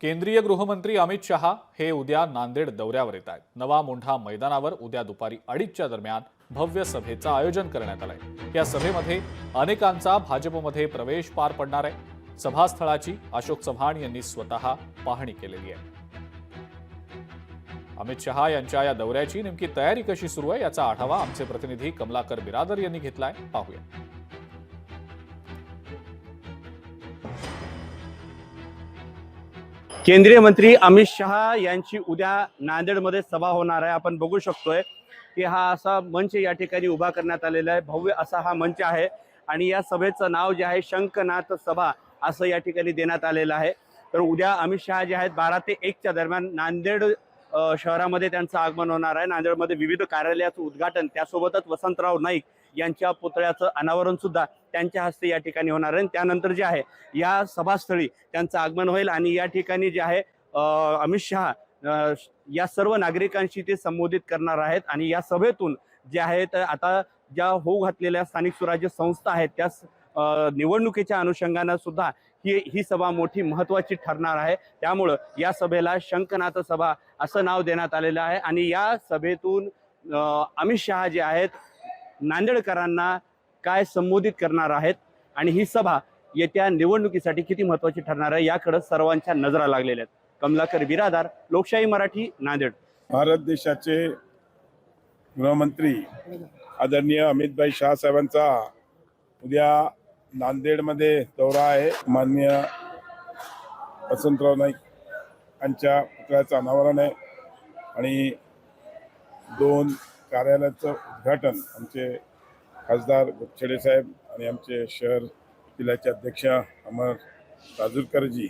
केंद्रीय गृहमंत्री अमित शहा हे उद्या नांदेड दौऱ्यावर येत आहेत। नवा मोंढा मैदानावर उद्या दुपारी 2:30च्या दरम्यान भव्य सभेचं आयोजन करण्यात आलंय। या सभेमध्ये अनेकांचा भाजपमध्ये प्रवेश पार पडणार आहे। सभास्थळाची अशोक चव्हाण यांनी स्वतः पाहणी केलेली आहे। अमित शहा यांच्या या दौऱ्याची नेमकी तयारी कशी सुरू आहे याचा आढावा आमचे प्रतिनिधी कमलाकर बिरादर यांनी घेतलाय, पाहूया। केंद्रीय मंत्री अमित शहा यांची उद्या नांदेडमध्ये सभा होणार आहे। आपण बघू शकतोय की हा असा मंच या ठिकाणी उभा करण्यात आलेला आहे। भव्य असा हा मंच आहे आणि या सभेचं नाव जे आहे शंखनाद सभा असं या ठिकाणी देण्यात आलेलं आहे। तर उद्या अमित शहा जे आहेत 12 ते 1च्या दरम्यान नांदेड शहरामध्ये त्यांचं आगमन होणार आहे। नांदेडमध्ये विविध कार्यालयाचं उद्घाटन, त्यासोबतच वसंतराव नाईक यांच्या पुतळ्याचं अनावरण सुद्धा त्यांच्या हस्ते या ठिकाणी होणार आहे। त्यानंतर जे आहे या सभास्थळी त्यांचं आगमन होईल आणि या ठिकाणी जे आहे अमित शहा या सर्व नागरिकांशी ते संबोधित करणार आहेत। आणि या सभेतून जे आहेत आता ज्या होऊ घातलेल्या स्थानिक स्वराज्य संस्था आहेत त्या निवडणुकीच्या अनुषंगाने सुद्धा ही सभा मोठी महत्त्वाची ठरणार आहे। त्यामुळे या सभेला शंखनाद सभा असं नाव देण्यात आलेलं आहे। आणि या सभेतून अमित शहा जे आहेत नांदेडकरांना काय संबोधित करणार आहेत आणि ही सभा येत्या निवडणुकीसाठी किती महत्त्वाची ठरणार आहे याकडे सर्वांच्या नजरा लागलेल्या आहेत। कमलाकर बिरादार, लोकशाही मराठी, नांदेड। भारत देशाचे गृहमंत्री आदरणीय अमितभाई शहा साहेबांचा उद्या नांदेडमध्ये दौरा आहे। माननीय वसंतराव नाईक यांच्या पुतळ्याचं अनावरण आहे आणि 2 कार्यालयाचं उद्घाटन आमचे खासदार गोपछडे साहेब आणि आमचे शहर जिल्ह्याचे अध्यक्ष अमर राजूरकरजी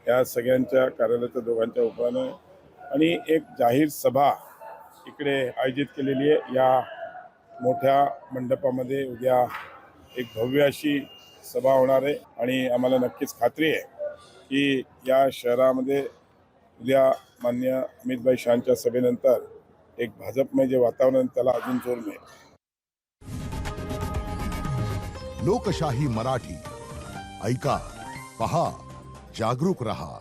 या सगळ्यांच्या कार्यालयाच्या दोघांच्या उपक्रमाने आणि एक जाहीर सभा इकडे आयोजित केलेली आहे। या मोठ्या मंडपामध्ये उद्या एक भव्य अशी सभा होणार आहे आणि आम्हाला नक्कीच खात्री आहे की या शहरामध्ये उद्या माननीय अमितभाई शहांच्या सभेनंतर एक भाजपमय जे वातावरण त्याला अजून जोर मिळेल। लोकशाही मराठी ऐका, पहा, जागरूक रहा।